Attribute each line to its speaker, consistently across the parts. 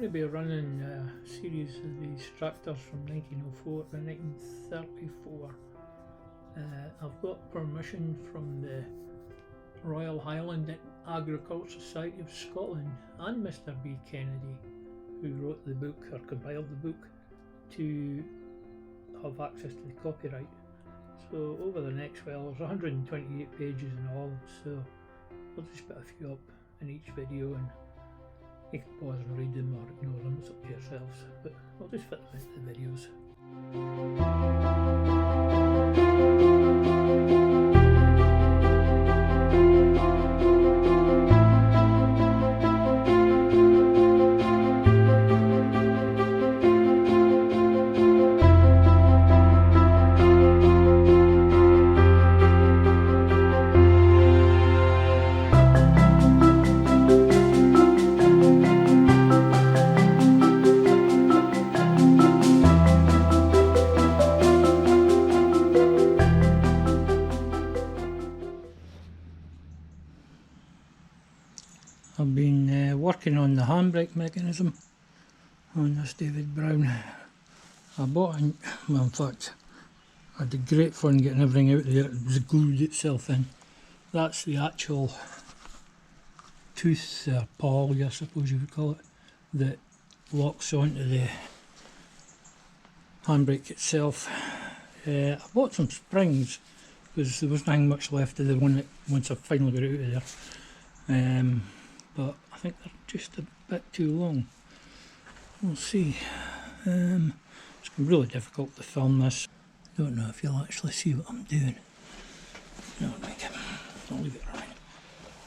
Speaker 1: going to be running a series of these tractors from 1904 to 1934. I've got permission from the Royal Highland Agricultural Society of Scotland and Mr. B. Kennedy, who wrote the book or compiled the book, to have access to the copyright. So over the next, well, there's 128 pages in all, so I'll just put a few up in each video and you can pause and read them or ignore them, it's up to yourselves, but I'll just fit them into the videos. I've been working on the handbrake mechanism on this David Brown. I bought, well in fact, I did great fun getting everything out there. It was glued itself in. That's the actual tooth, pawl, I suppose you would call it, that locks onto the handbrake itself. I bought some springs because there wasn't much left of the one that once I finally got it out of there. But I think they're just a bit too long. We'll see. It's really difficult to film this. I don't know if you'll actually see what I'm doing. No, I'll leave it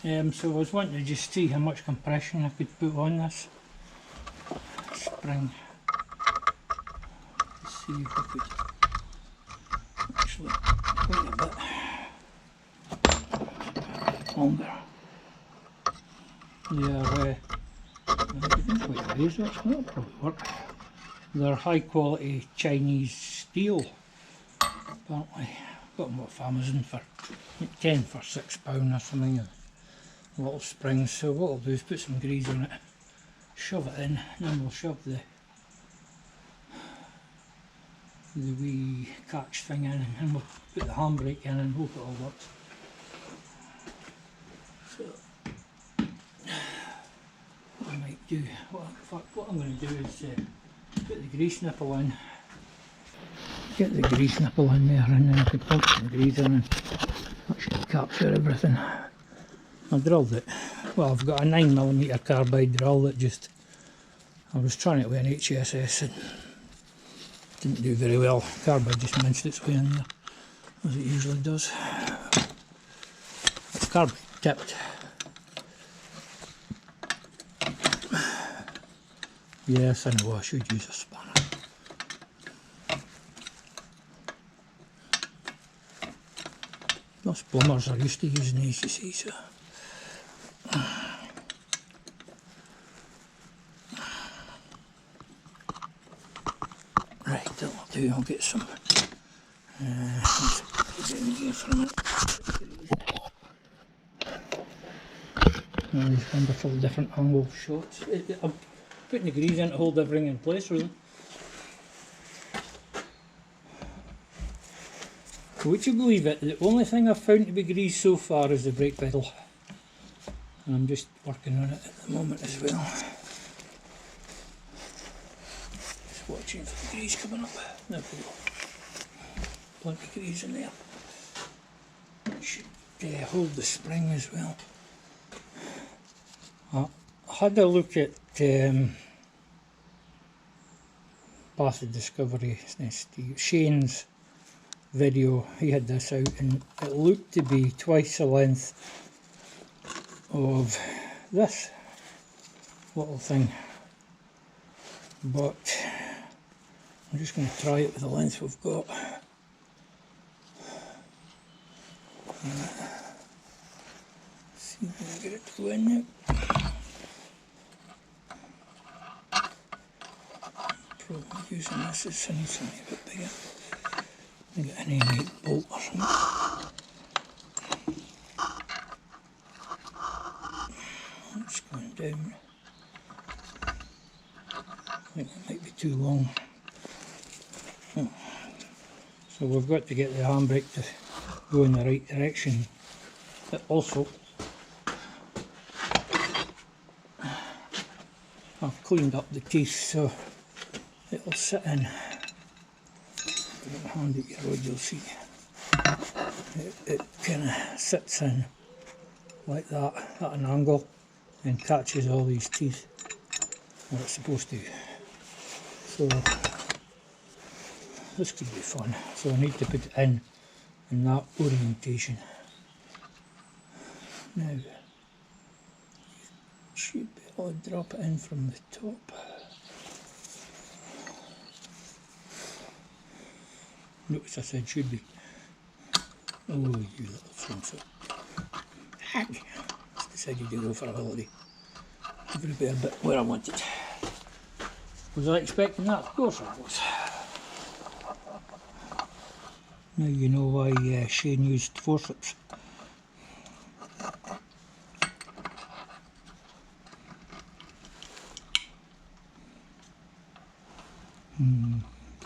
Speaker 1: around. So I was wanting to just see how much compression I could put on this spring. Let's see if I could actually wait a bit longer. They're that'll probably work. They're high quality Chinese steel. Apparently, got them off Amazon for 10 for £6 or something. Little springs. So what I'll do is put some grease on it, shove it in, and then we'll shove the wee catch thing in, and then we'll put the handbrake in and hope it all works. So I might do, what I'm going to do is put the grease nipple in, get the grease nipple in there, and then I can pump some grease in and that should capture everything. I drilled it, well I've got a 9mm carbide drill that I was trying it with an HSS and didn't do very well. Carbide just minced its way in there, as it usually does. It's carbide tipped. Yes, I know, I should use a spanner. Most plumbers are used to using these, you see, so. Right, that'll do, I'll get some. Let's put it in here for a minute. All these wonderful different angle shots. I'm putting the grease in to hold everything in place, really. Would you believe it? The only thing I've found to be greased so far is the brake pedal. And I'm just working on it at the moment as well. Just watching for the grease coming up. There we go. Plenty of grease in there. It should hold the spring as well. I had a look at Path of Discovery, Shane's video. He had this out and it looked to be twice the length of this little thing, but I'm just going to try it with the length we've got. See if I can get it to go in now. Probably using this as something a bit bigger. I get an 8 bolt or something. It's going down. think it might be too long. So we've got to get the handbrake to go in the right direction. But also, I've cleaned up the teeth so it'll sit in. Hand at your road, you'll see. It kind of sits in like that at an angle and catches all these teeth where it's supposed to. So this could be fun. So I need to put it in that orientation. Now, should be able to drop it in from the top. Notice I said should be. Oh, you little swimsuit. Heck, I decided to go for a holiday. Every bit a bit where I wanted. Was I expecting that? Of course I was. Now you know why Shane used forceps.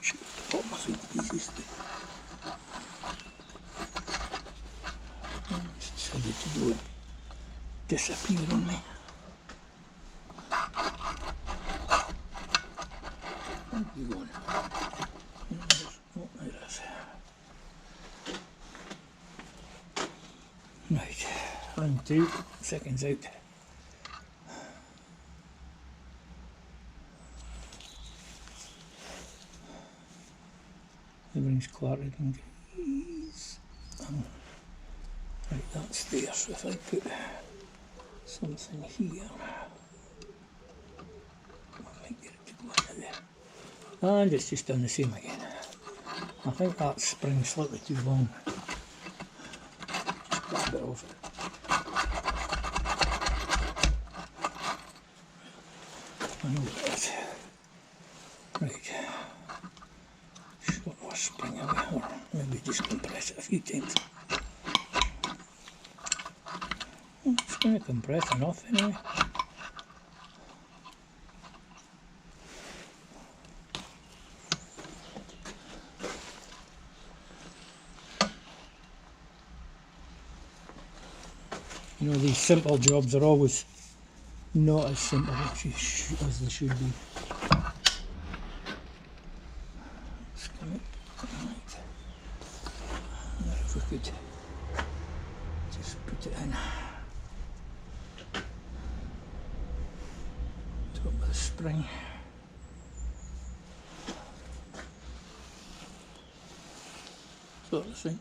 Speaker 1: Should have got my feet pieces. Decided to do it. Disappear on me. Where are you going? Oh, there it is. Right, 1, 2 seconds out. Everything's clarted and grease. Right, that's there, so if I put something here, I might get it to go under there. And it's just done the same again. I think that spring's slightly too long. Just got a bit off it. I know what it is. Right. Short more spring away, or maybe just compress it a few times. It's going to compress enough anyway. You know, these simple jobs are always not as simple as they should be. Right. Now if we could just put it in. Top of the spring. Sort of thing.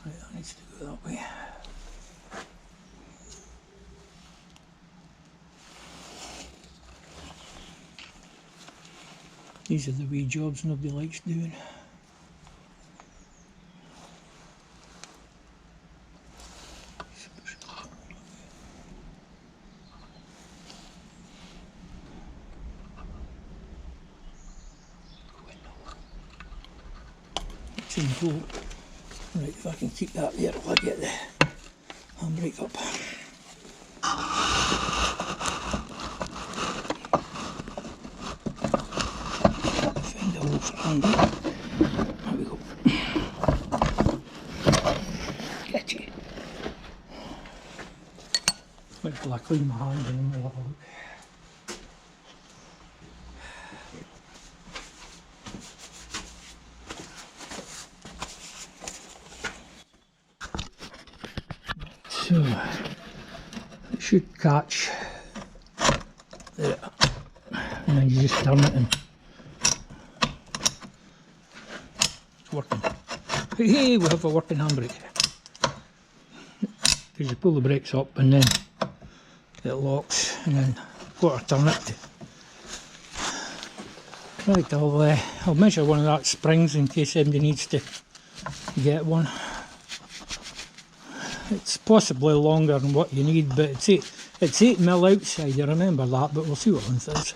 Speaker 1: Right, that needs to go that way. These are the wee jobs nobody likes doing. Right, if I can keep that there while I get the handbrake up. Find a hole for handbrake. There we go. Get you. Wait till I clean my hand and then we'll have a look. So, it should catch there, and then you just turn it and it's working. Hey, we have a working handbrake. Because you pull the brakes up and then it locks, and then quarter turn it. Right, I'll measure one of that springs in case anybody needs to get one. It's possibly longer than what you need, but it's 8mm outside, I remember that, but we'll see what length it is.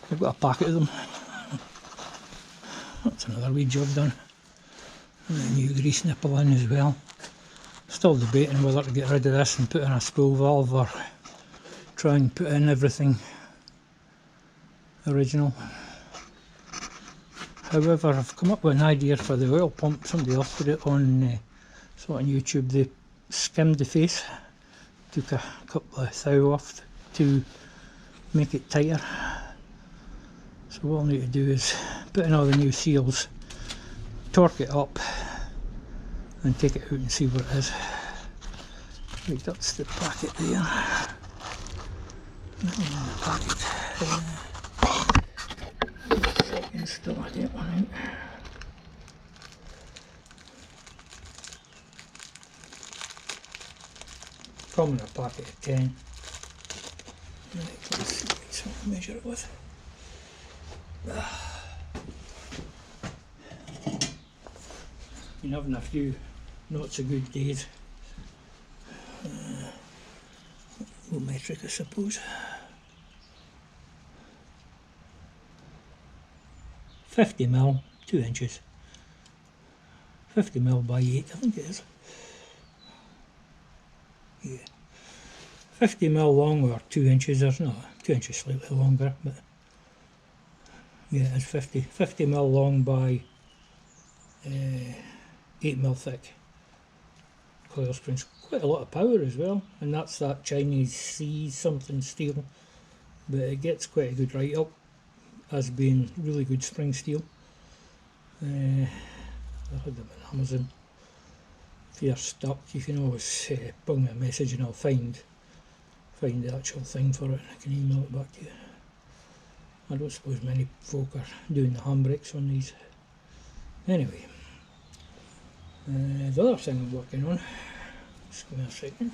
Speaker 1: I've got a packet of them. That's another wee job done. And a new grease nipple in as well. Still debating whether to get rid of this and put in a spool valve or try and put in everything original. However, I've come up with an idea for the oil pump. Somebody else put it on YouTube. They skimmed the face, took a couple of thou off to make it tighter. So what I'll need to do is put in all the new seals, torque it up and take it out and see what it is. Right, that's the packet there. The packet. Second start that one out. Come in a packet of 10. Right, let's see what I'll measure it with. Been having a few not so good days. Low metric, I suppose. 50mm, 2 inches. 50mm by 8, I think it is. Yeah. 50mm long or 2 inches, there's not 2 inches slightly longer, but yeah, it's 50mm long by 8mm thick coil springs. Quite a lot of power as well, and that's that Chinese C something steel, but it gets quite a good write up as being really good spring steel. I had them on Amazon. If you're stuck, you can always ping me a message and I'll find the actual thing for it and I can email it back to you. I don't suppose many folk are doing the handbrakes on these. Anyway, the other thing I'm working on, just give me a second.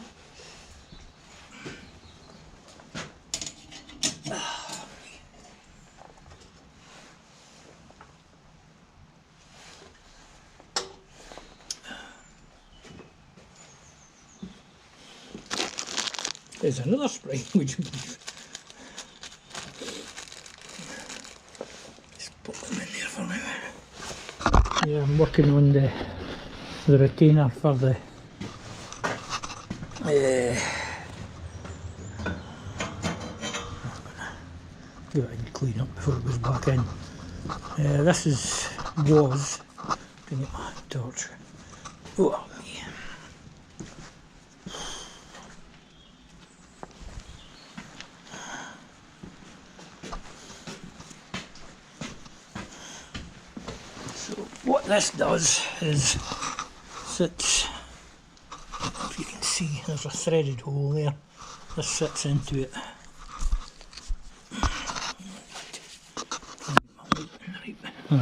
Speaker 1: There's another spring, would you believe? Just put them in there for now. Yeah, I'm working on the retainer for the give it a clean up before it goes back in. This was bring it my torch. Oh me. So what this does is sits, if you can see, there's a threaded hole there. This sits into it.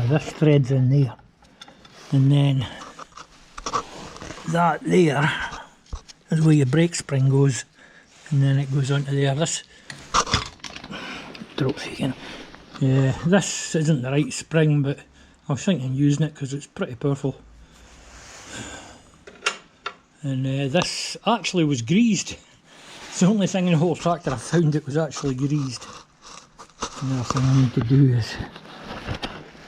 Speaker 1: This threads in there, and then that there is where your brake spring goes, and then it goes onto there. This drops again. This isn't the right spring, but I was thinking of using it because it's pretty powerful. And this actually was greased. It's the only thing in the whole tractor I found that was actually greased. Another thing I need to do is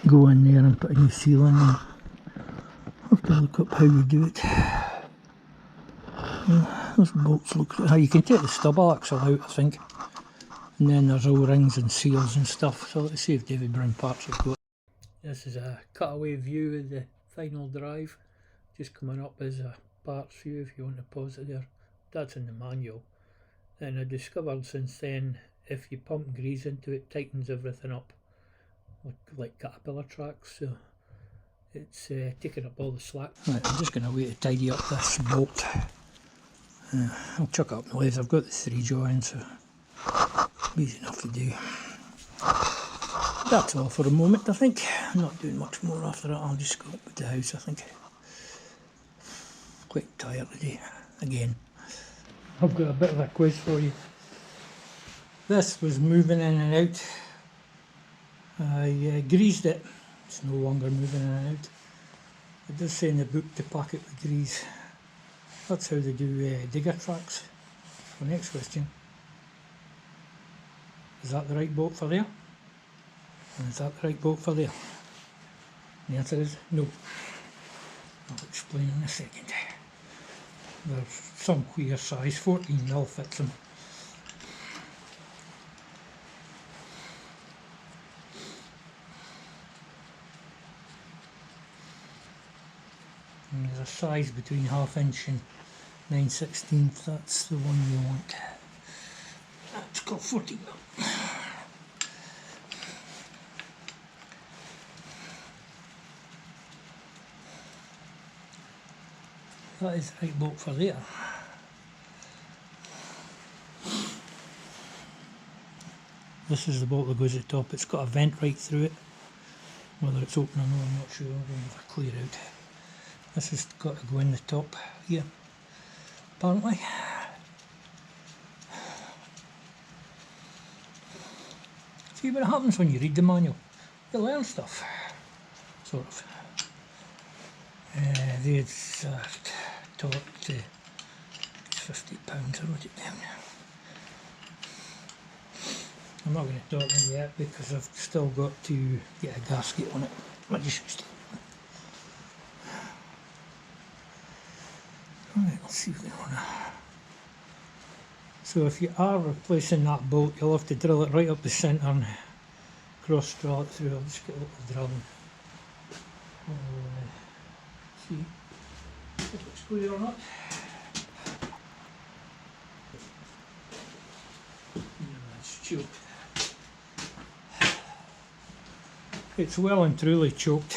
Speaker 1: go in there and put a new seal in there. I'll have to look up how you do it. Those bolts look, you can take the stub axle out, I think, and then there's O-rings and seals and stuff. So let's see if David Brown parts have got. This is a cutaway view of the final drive, just coming up as a parts view if you want to pause it there. That's in the manual, and I discovered since then if you pump grease into it, it tightens everything up like caterpillar tracks, so it's taking up all the slack. Right, I'm just going to wait to tidy up this bolt. I'll chuck it up the lathe. I've got the 3 joints, so easy enough to do. That's all for the moment, I think. I'm not doing much more after that. I'll just go up with the house, I think. Quite tired today, again. I've got a bit of a quiz for you. This was moving in and out. I greased it. It's no longer moving in and out. It does say in the book to pack it with grease. That's how they do digger tracks. So next question. Is that the right bolt for there? And is that the right bolt for there? And the answer is no. I'll explain in a second. There's some queer size, 14mm fits them. size between 1/2 inch and 9/16. That's the one you want. That's got 40 mil. That is the right bolt for there. This is the bolt that goes at the top. It's got a vent right through it. Whether it's open or not, I'm not sure. I'm going to have a clear out. This has got to go in the top here, apparently. See what happens when you read the manual. You learn stuff, sort of. There's torque to £50. I wrote it down. I'm not going to torque them yet because I've still got to get a gasket on it. Right, let's see if we can run it. So if you are replacing that bolt, you'll have to drill it right up the centre and cross drill it through. I'll just get a little drilling. See if it's clear or not. No, it's choked. It's well and truly choked.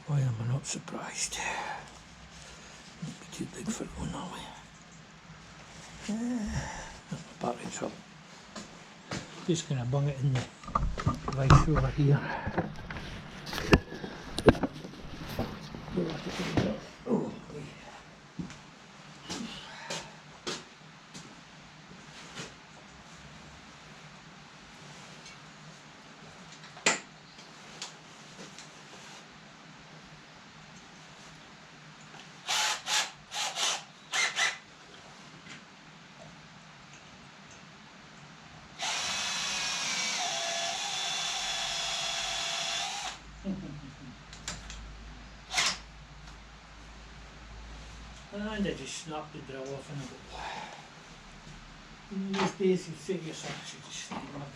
Speaker 1: Why am I not surprised? Might be too big for it one that way. That's my battery trouble. Just going to bung it in the vice over here. Oh, and I just snapped the drill off in a bit. In these days you say to yourself, I should just stay in my bed.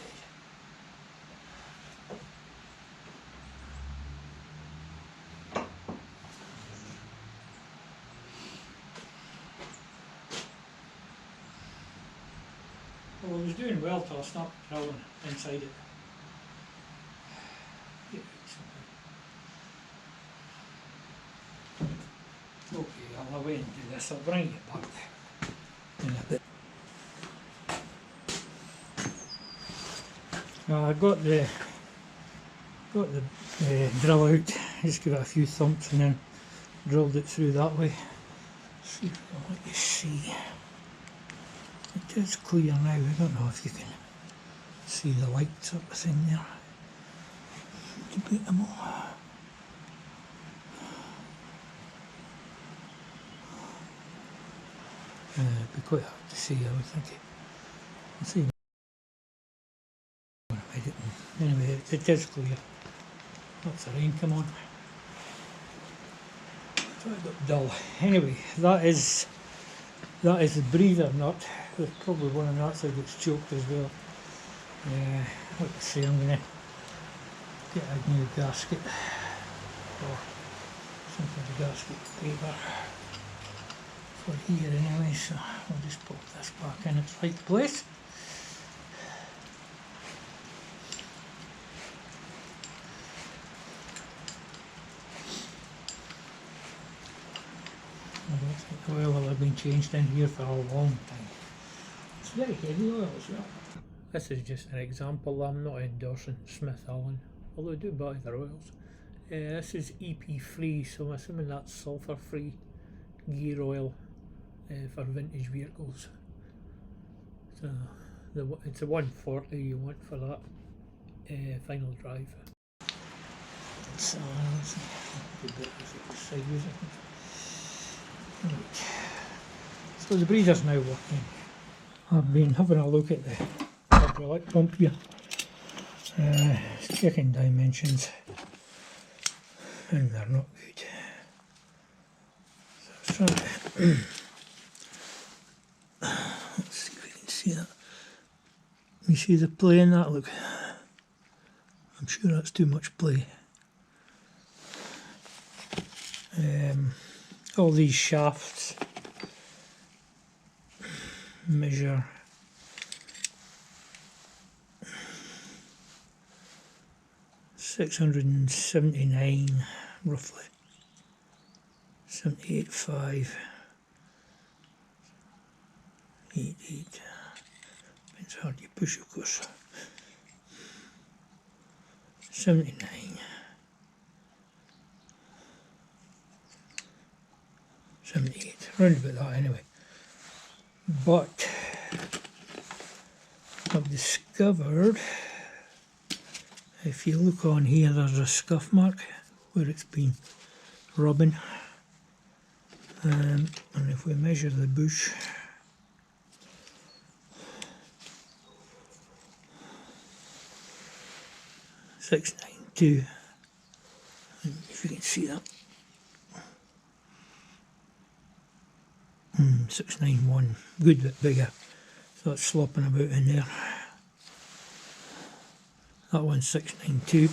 Speaker 1: Well, I was doing well till I snapped drilling inside it. Yeah, okay, I'll away and do this. I'll bring it back in a bit. Now I got the drill out. Just give it a few thumps and then drilled it through that way. See if I can let you see. It is clear now. I don't know if you can see the light sort of thing there. To beat them all. It'd be quite hard to see, I would think. Let's see. Anyway, it is clear. That's the rain, come on. So it got dull. Anyway, that is the breather nut. There's probably one on that side that's choked as well. Like I say, I'm going to get a new gasket or some kind of gasket paper for here anyway, so I'll just pop this back in its right place. I don't think the oil will have been changed in here for a long time. It's very heavy oil as well. This is just an example. I'm not endorsing Smith Allen, although I do buy their oils. This is EP free, so I'm assuming that's sulphur free gear oil for vintage vehicles. So it's a 140 you want for that final drive. So the breather's now working. I've been having a look at the hydraulic pump here, checking dimensions, and they're not good. So let's see if we can see that. You see the play in that, look. I'm sure that's too much play. All these shafts measure 679 roughly, 78.5, 88. Depends how hard you push, of course. 79. 78, round about that anyway. But I've discovered, if you look on here, there's a scuff mark where it's been rubbing. And if we measure the bush, .692, if you can see that. 691, good bit bigger, so it's slopping about in there. That one's 692.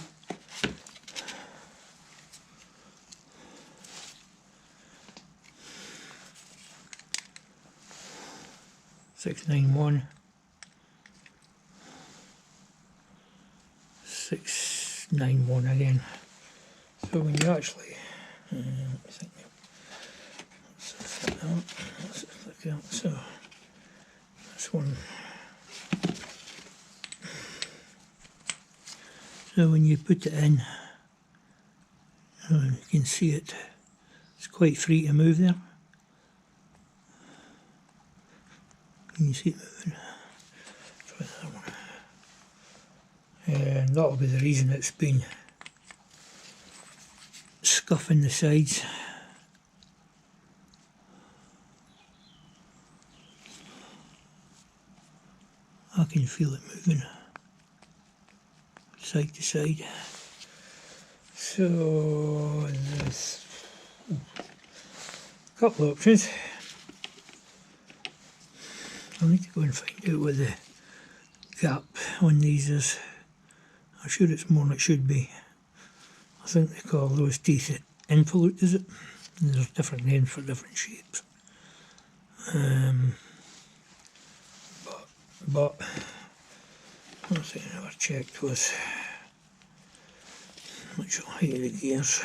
Speaker 1: .691, 691 again. So when you actually, let me think. Let's look out. So this one. So when you put it in, you can see it. It's quite free to move there. Can you see it moving? Try that one. And that'll be the reason it's been scuffing the sides. I can feel it moving side to side. So there's a couple of options. I need to go and find out what the gap on these is. I'm sure it's more than it should be. I think they call those teeth involute, is it? And there's different names for different shapes. But one thing I never checked was how much height of the gears.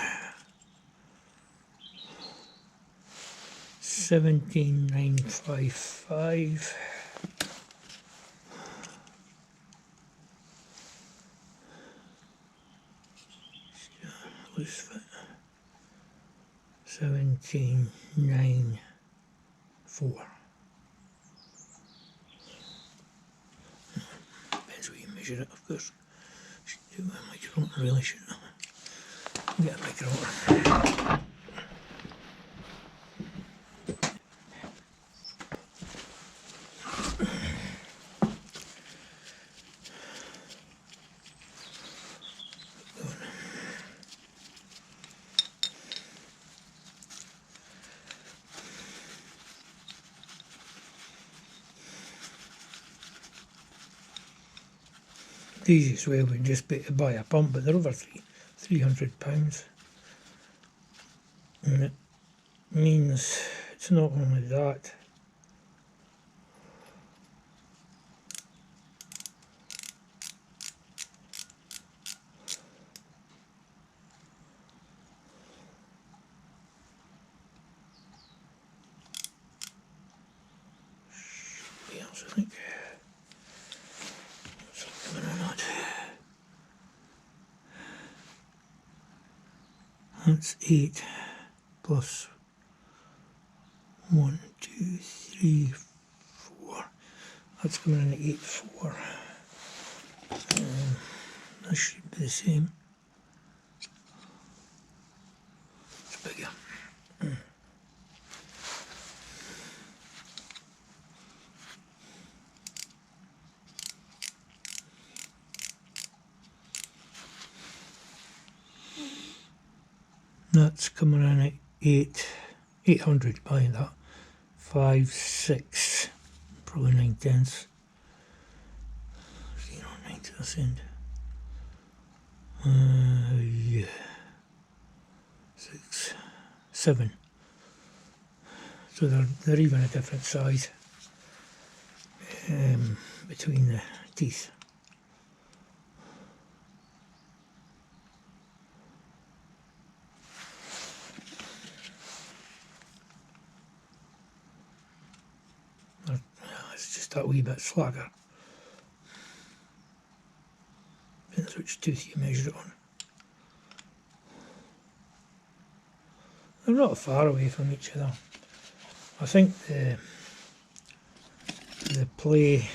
Speaker 1: 17,955. Loose fit. 17,954. Depends where you measure it, of course. Should do a micrometer, really, shouldn't I? Get a micrometer. The easiest way would just be to buy a pump, but they're over £300. And it means it's not only that. Else, I think. That's 8 plus 1, 2, 3, 4. That's coming in at 8.4. That should be the same. It's bigger. That's coming in at 800 by that. 5, 6, probably 9/10. 0.9 to this end. Yeah. 6, 7. So they're even a different size between the teeth. It's just that wee bit slacker. Depends which tooth you measure it on. They're not far away from each other. I think the play,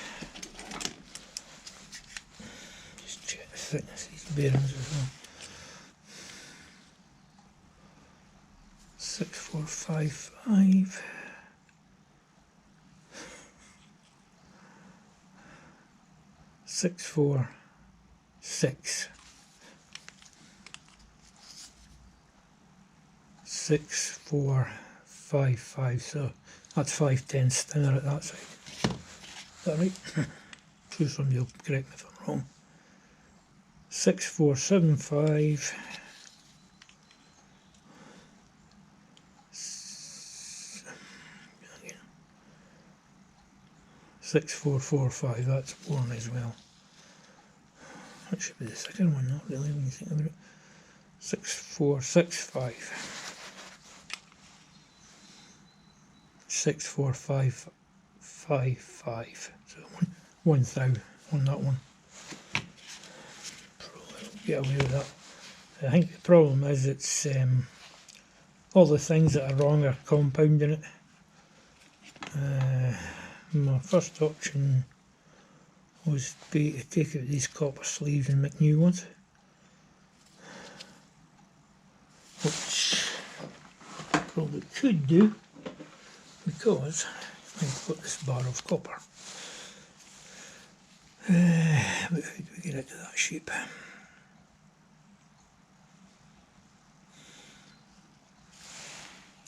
Speaker 1: just check the thickness of these bearings as well. 6455. 646. 6455. So that's 5/10 thinner at that side. Is that right? Sure somebody will correct me if I'm wrong. 6475. 6445, that's worn as well. That should be the second one, not really, when you think about it. 6465. 64555. So one thou on that one. Probably get away with that. I think the problem is it's all the things that are wrong are compounding it. My first option was to take out these copper sleeves and make new ones, which I probably could do because I've got this bar of copper. But how do we get it to that shape?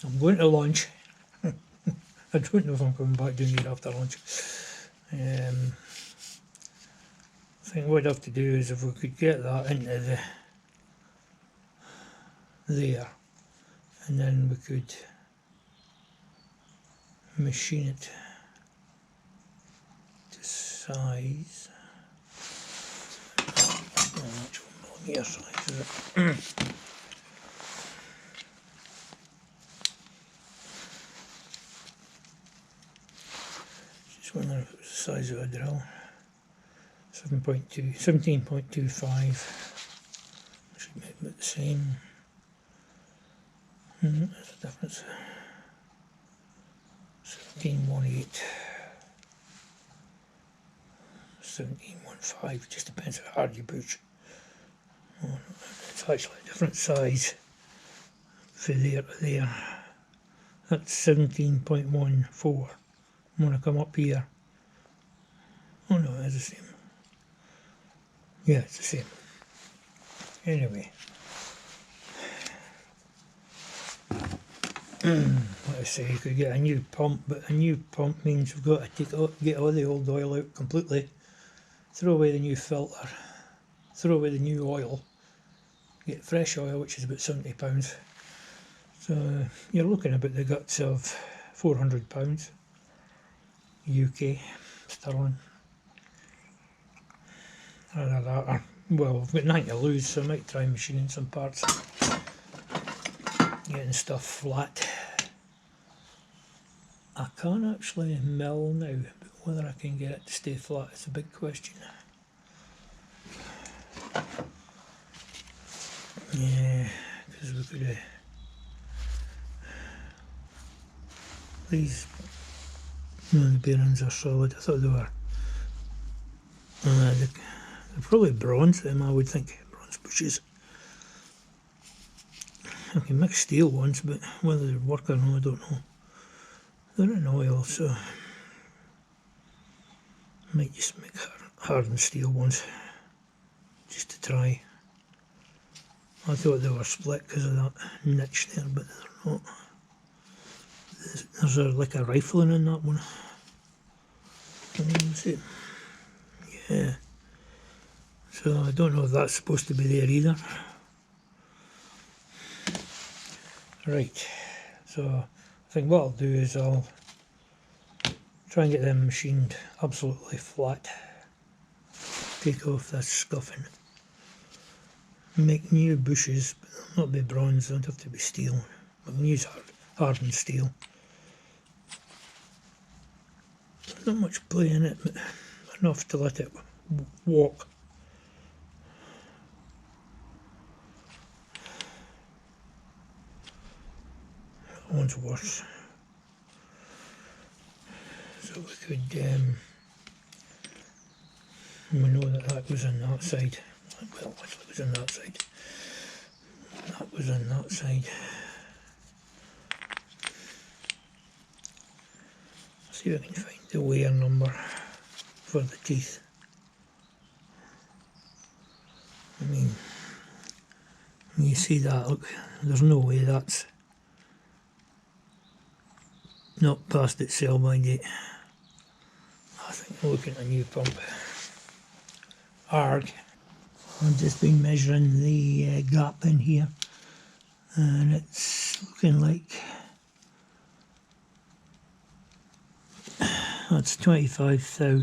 Speaker 1: I'm going to lunch. I don't know if I'm coming back doing it after lunch. I think what I'd have to do is if we could get that into there, and then we could machine it to size. Which 1mm size is it? Just wondering if it was the size of a drill. 17.25. Should make it the same. There's a difference. 17.18. 17.15. Just depends how hard you push. It's actually a different size from there to there. That's 17.14. I'm going to come up here. Oh no, it's the same. Yeah, it's the same. Anyway. Like I say, you could get a new pump, but a new pump means we've got to get all the old oil out completely, throw away the new filter, throw away the new oil, get fresh oil, which is about £70. So you're looking about the guts of £400 UK sterling. Either that or, well, I've got nothing to lose, so I might try machining some parts, getting stuff flat. I can't actually mill now, but whether I can get it to stay flat is a big question. Yeah, because we could have these. No, the bearings are solid. I thought they were. They're probably bronze, them I would think. Bronze bushes. I can mix steel ones, but whether they work or not, I don't know. They're in oil, so I might just make hardened steel ones just to try. I thought they were split because of that niche there, but they're not. There's like a rifling in that one. See. Yeah. So I don't know if that's supposed to be there either. Right, so I think what I'll do is I'll try and get them machined absolutely flat. Take off this scuffing. Make new bushes, but they'll not be bronze, they'll have to be steel. I can use hardened steel. Not much play in it, but enough to let it walk. That one's worse. So we could, we know that goes on that side. Well, actually it was on that side. That was on that side. See if I can find the wear number for the teeth. I mean, you see that, look, there's no way that's not past its sell-by date. I think I'm looking at a new pump. Arg. I've just been measuring the gap in here, and it's looking like that's 25 thou,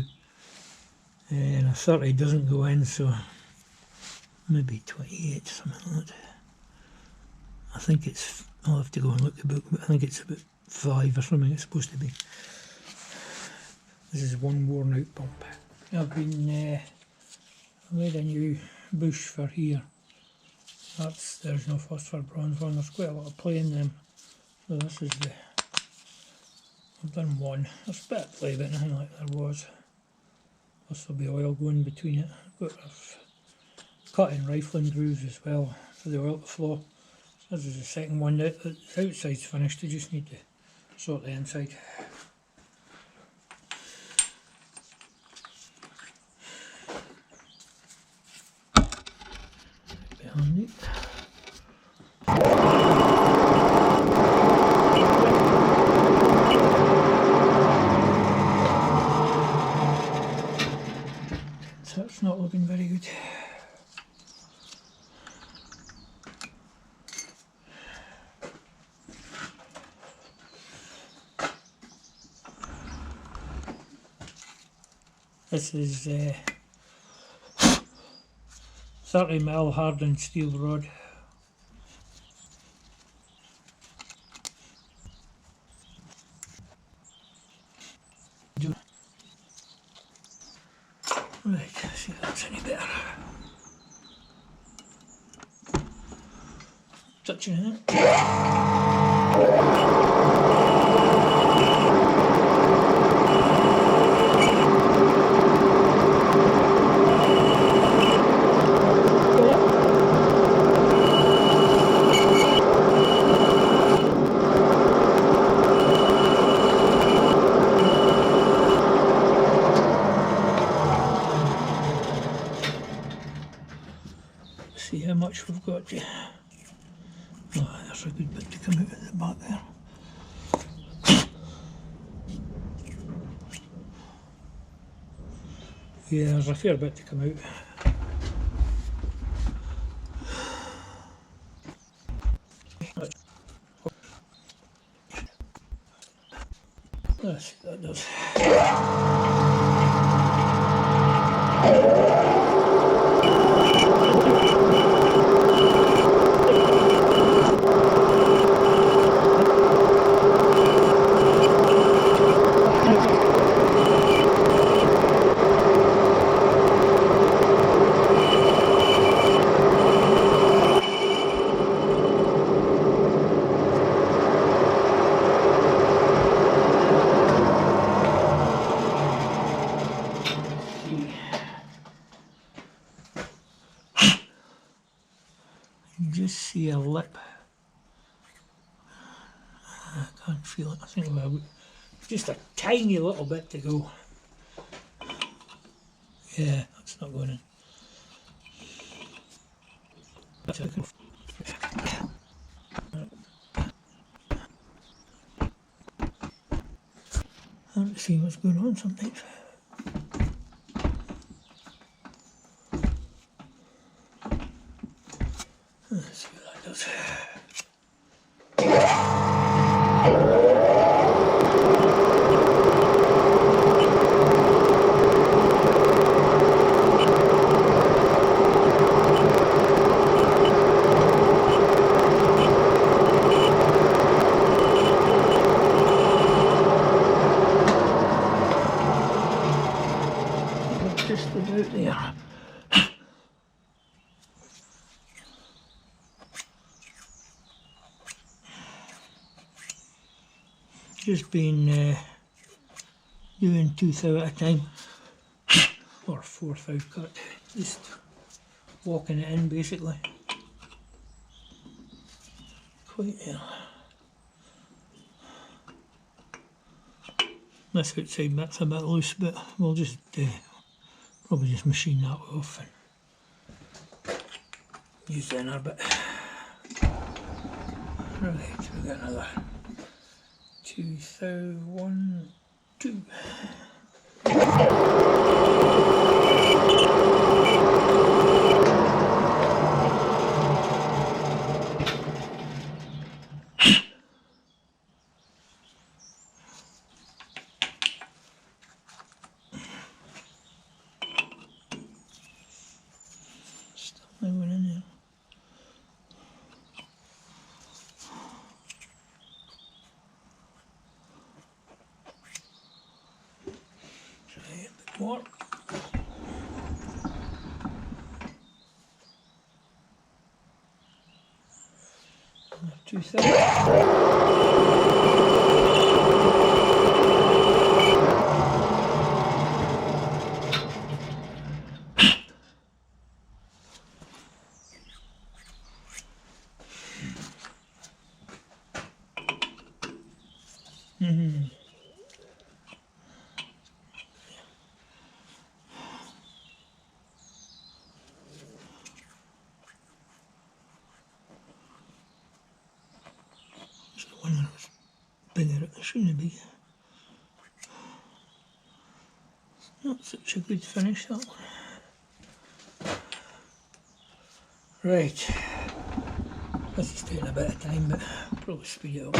Speaker 1: and a 30 doesn't go in, so maybe 28, something like that. I think it's, I'll have to go and look at the book, but I think it's about 5 or something it's supposed to be. This is one worn out pump. I've been made a new bush for here. There's no phosphor bronze one, there's quite a lot of play in them. So this is the, I've done one. There's a bit of play, but nothing like there was. Plus there'll be oil going between it. I've cut in rifling grooves as well for the oil to flow. So this is the second one. The outside's finished, I just need to sort the inside. Behind it. So it's not looking very good. This is 30mm hardened steel rod. Right, see if that's any better. Touching it. See how much we've got to. Oh, there's a good bit to come out of the back there. Yeah, there's a fair bit to come out. Let's see what that does. You just see a lip. I can't feel it. I think about just a tiny little bit to go. Yeah, that's not going in. I want to see what's going on sometimes. out there. Just been doing 2 thou at a time, or 4 thou cut, just walking it in basically. Quite ill. This outside bit's a bit loose, but we'll just probably just machine that off and use the inner bit. Right, we've got another 2 thou, 1, 2. Still moving in there. Try it a bit more. Another 2 thou. Just the one that was bigger, it shouldn't be. Not such a good finish, that one. Right, this is taking a bit of time, but I'll probably speed it up.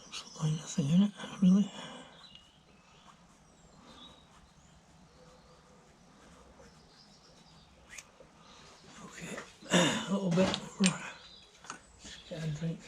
Speaker 1: Absolutely nothing in it, really. Okay, a little bit more. Just get a drink.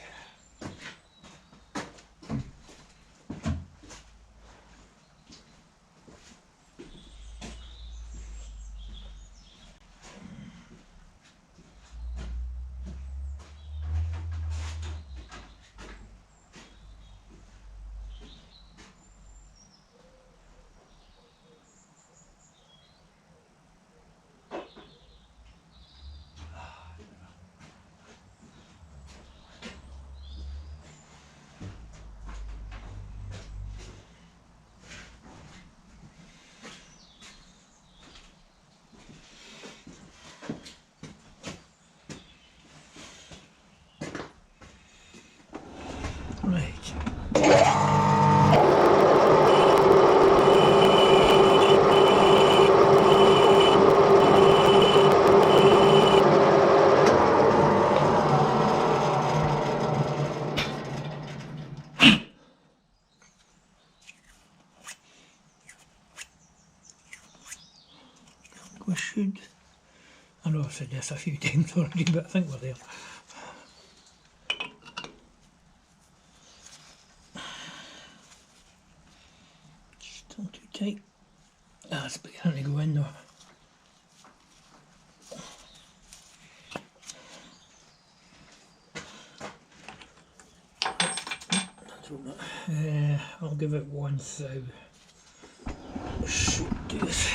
Speaker 1: Right. We should. I know I've said this a few times already, but I think we're there. Still too tight. Ah, it's beginning to go in though. I'll give it 1 thou. Should do this.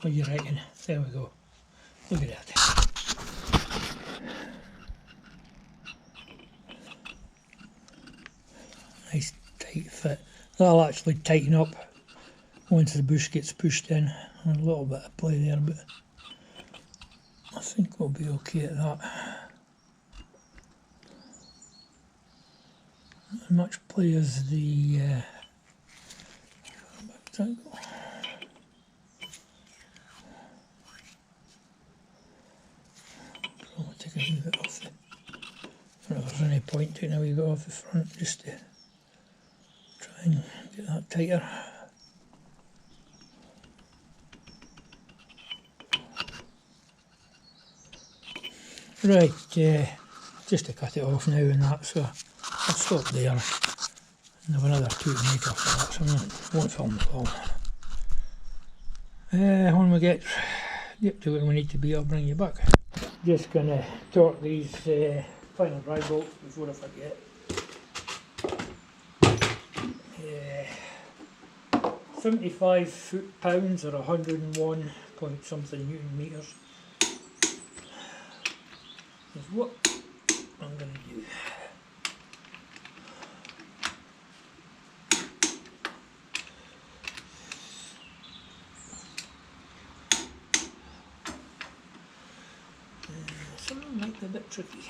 Speaker 1: What do you reckon? There we go. Look at that. Nice tight fit. That'll actually tighten up once the bush gets pushed in. A little bit of play there, but I think we'll be okay at that. Not much play as the I'll take a wee bit off the, I don't know if there's any point taking a wee bit off the front just to try and get that tighter. Right, just to cut it off now and that, so I'll stop there. And have another 2 to make after that, so I won't film the all. When we get to where we need to be, I'll bring you back. Just gonna torque these final drive bolts before I forget. 75 foot-pounds or 101 point something newton meters is what I'm gonna do. Something might be a bit tricky.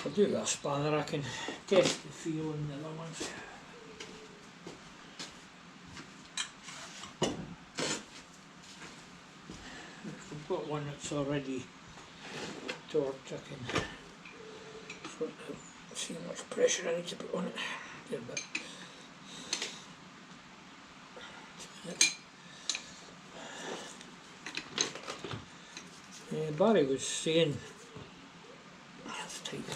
Speaker 1: I'll do it with a spanner, I can test the feel in the other ones. If we've got one that's already torqued, I can sort of see how much pressure I need to put on it. Get a bit. Barry was saying, that's tight,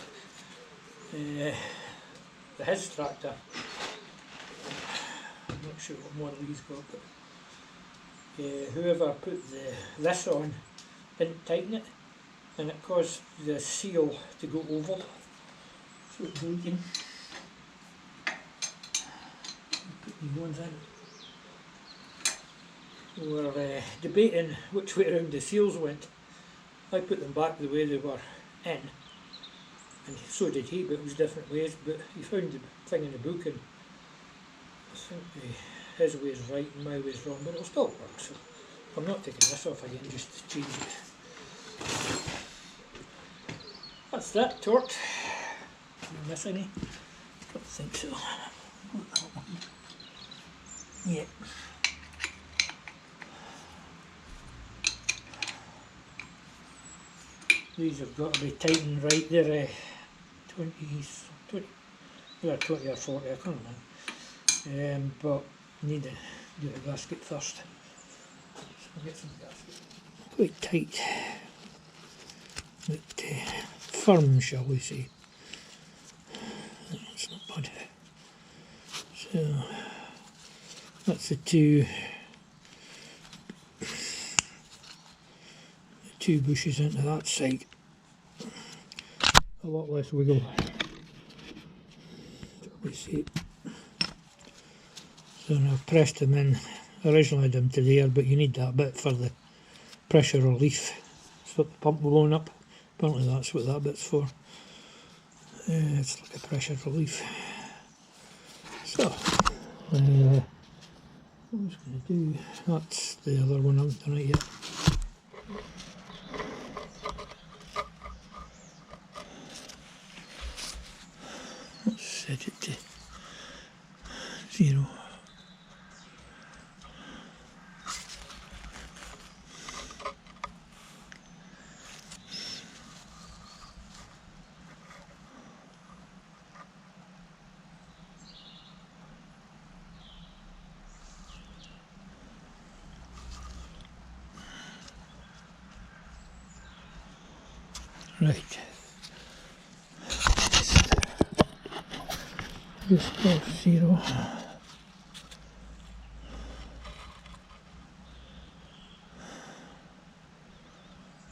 Speaker 1: his tractor, I'm not sure what model he's got, but whoever put this on didn't tighten it, and it caused the seal to go oval, so it's leaking. Put these ones in. We were debating which way around the seals went. I put them back the way they were in, and so did he, but it was different ways. But he found the thing in the book, and I think his way is right and my way is wrong, but it'll still work. So I'm not taking this off again just to change it. That's that torqued. Did I miss any? Don't think so. Yeah. These have got to be tightened right. They're 20, they're 20 or 40, I can't remember. But I need to do the gasket first. So I'll get some gasket. Quite tight, but firm, shall we say. That's not bad. So that's the two bushes into that side. A lot less wiggle. We see. So now I've pressed them in. Originally I had them to there, but you need that bit for the pressure relief. Stop the pump blowing up. Apparently that's what that bit's for. It's like a pressure relief. So, what I was going to do, that's the other one I haven't done it yet. Let's set it to 0. Right. Just off 0.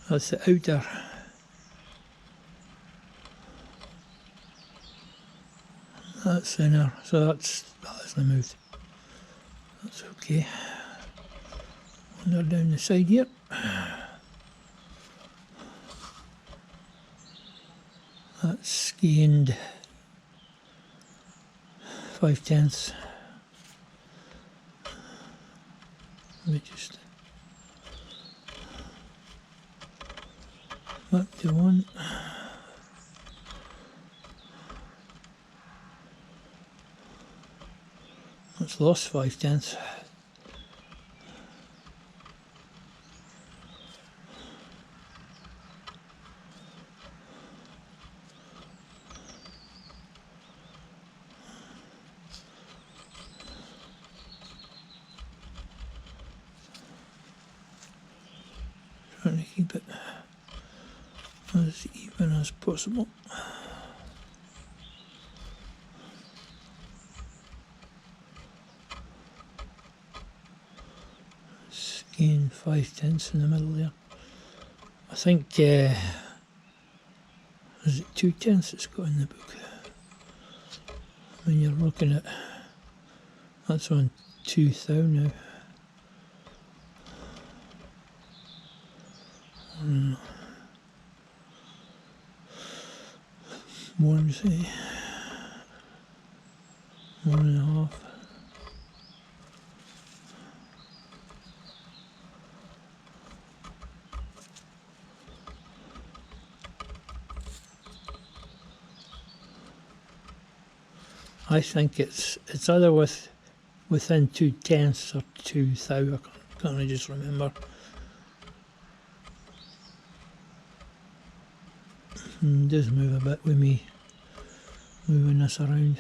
Speaker 1: That's the outer. That's inner, so that hasn't moved. That's okay. Wander down the side here. That's gained 5/10. Let me just back to 1. That's lost 5/10. Trying to keep it as even as possible. Gain 5/10 in the middle there. I think is it 2/10 it's got in the book. When you're looking at that's on 2 thou now. One say 1.5. I think it's either within 2/10 or 2 thou. I can't just remember. It does move a bit with me moving this around.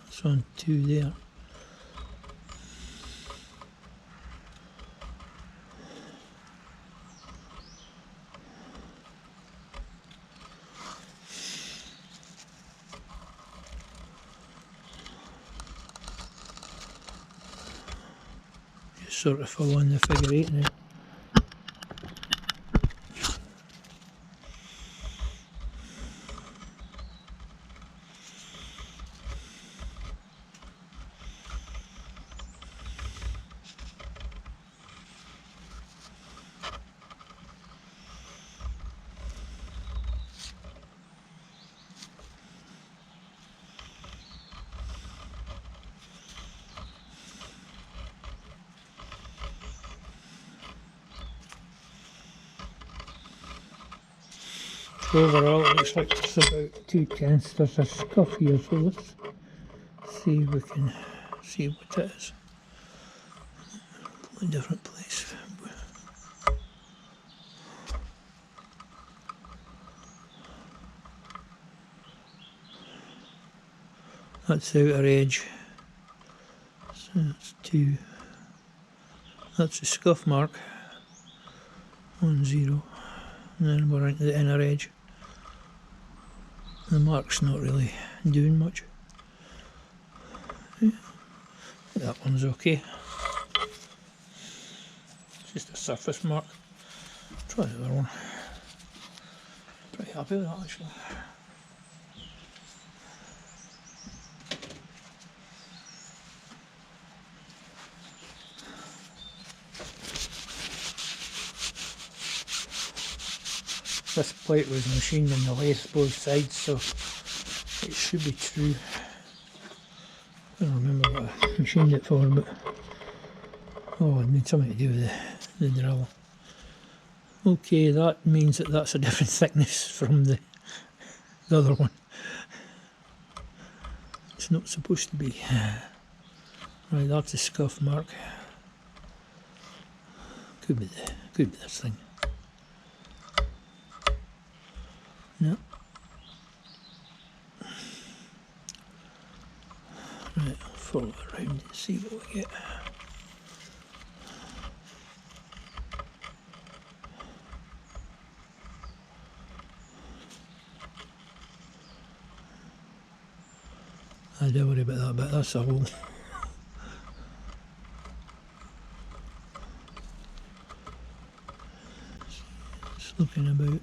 Speaker 1: It's on 2 there. Just sort of following the figure 8 now. Overall it looks like it's about 2/10. There's a scuff here, so let's see if we can see what it is. A different place. That's the outer edge. So that's 2. That's a scuff mark. 1, 0. And then we're into the inner edge. The mark's not really doing much. Yeah. That one's okay. It's just a surface mark. Try the other one. Pretty happy with that actually. This plate was machined in the lathe both sides, so it should be true. I don't remember what I machined it for, but oh, it need something to do with the drill. Okay, that means that that's a different thickness from the other one. It's not supposed to be. Right, that's a scuff mark. Could be this thing. No. Right, I'll follow it around and see what we get. don't worry about that bit, that's a hole. It's looking about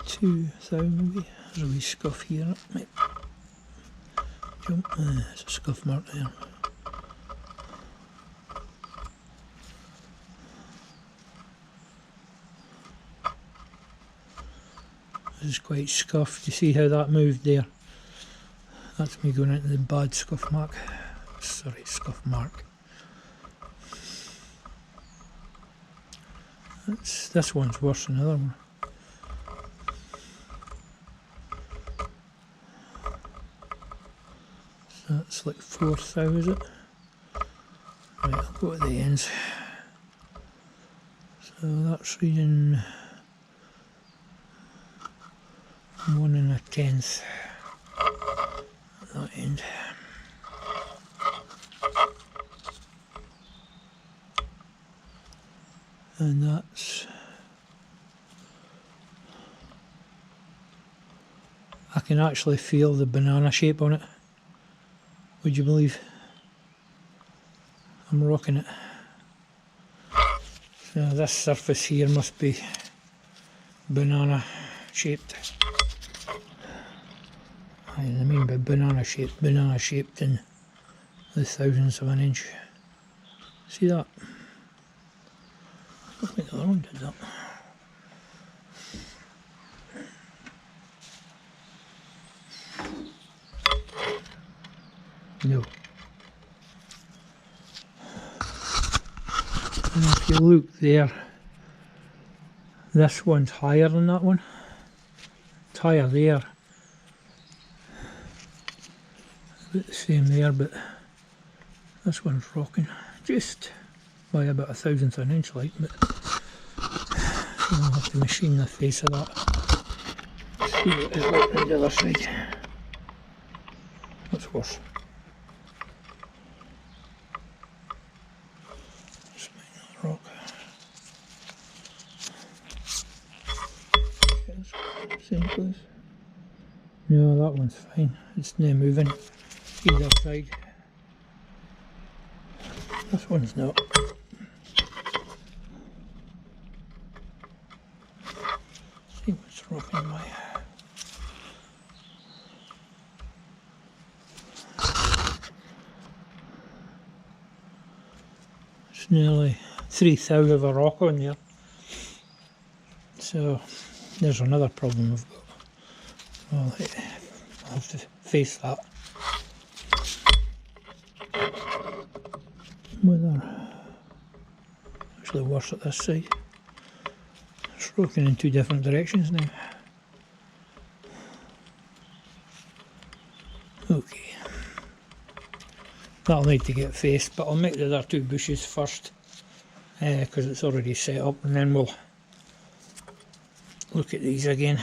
Speaker 1: 2,000 maybe. There's a wee scuff here, it might jump. There's a scuff mark there. This is quite scuffed. You see how that moved there? That's me going into the bad scuff mark. Sorry, scuff mark. This one's worse than the other one. So that's like 4 thou, is it? Right, I'll go to the ends. So that's reading 1 1/10 at that end. And that's, I can actually feel the banana shape on it. Would you believe? I'm rocking it. So this surface here must be banana shaped. I mean by banana shaped in the thousandths of an inch. See that? I think the other one did that. No. And if you look there, this one's higher than that one. It's higher there. About the same there, but this one's rocking just by about 1,000th of an inch, like. But I'll have to machine the face of that. See what it's like on the other side. What's worse? Rock. Same place. No, that one's fine. It's not moving either side. This one's not. See what's rocking my. It's nearly 3 thou of a rock on there. So there's another problem I've got. Well, I'll have to face that. Whether actually worse at this side. It's rocking in 2 different directions now. Okay. That'll need to get faced, but I'll make the other 2 bushes first because it's already set up, and then we'll look at these again.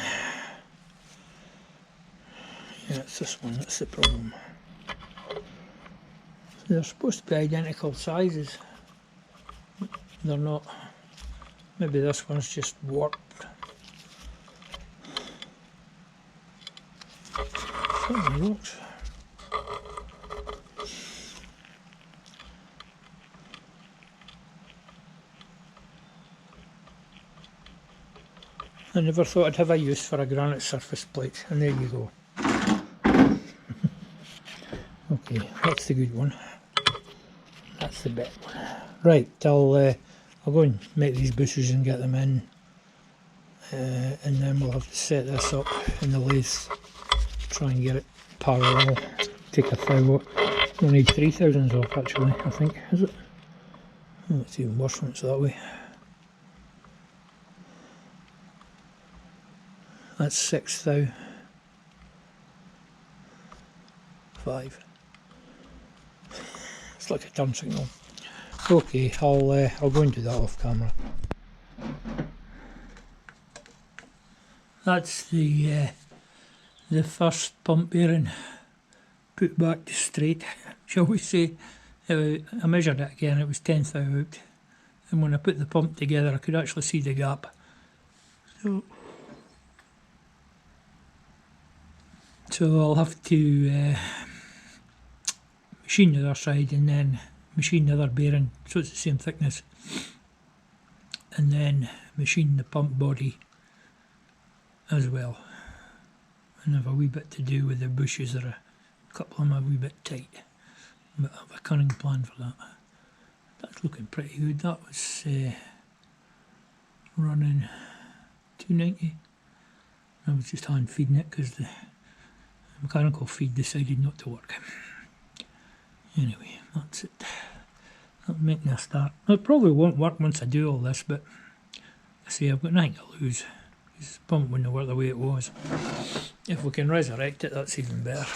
Speaker 1: Yeah, it's this one that's the problem. They're supposed to be identical sizes. They're not. Maybe this one's just warped. Certainly looks. I never thought I'd have a use for a granite surface plate, and there you go. Okay, that's the good one. That's the bad one. Right, I'll go and make these bushes and get them in, and then we'll have to set this up in the lathe, try and get it parallel, take a thou off. We'll need 3 thousandths off actually, I think, is it? Oh, it's even worse when it's that way. That's 6 thou. 5. It's like a turn signal. Okay, I'll go and do that off camera. That's the first pump bearing put back to straight, shall we say. I measured it again, it was 10 thou out, and when I put the pump together I could actually see the gap. So So I'll have to machine the other side and then machine the other bearing so it's the same thickness, and then machine the pump body as well. And have a wee bit to do with the bushes, that are a couple of them are a wee bit tight, but I have a cunning plan for that. That's looking pretty good. That was running 290. I was just hand feeding it because the mechanical feed decided not to work. Anyway, that's it. That'll make me a start. It probably won't work once I do all this, but I see I've got nothing to lose. This pump wouldn't work the way it was. If we can resurrect it, that's even better.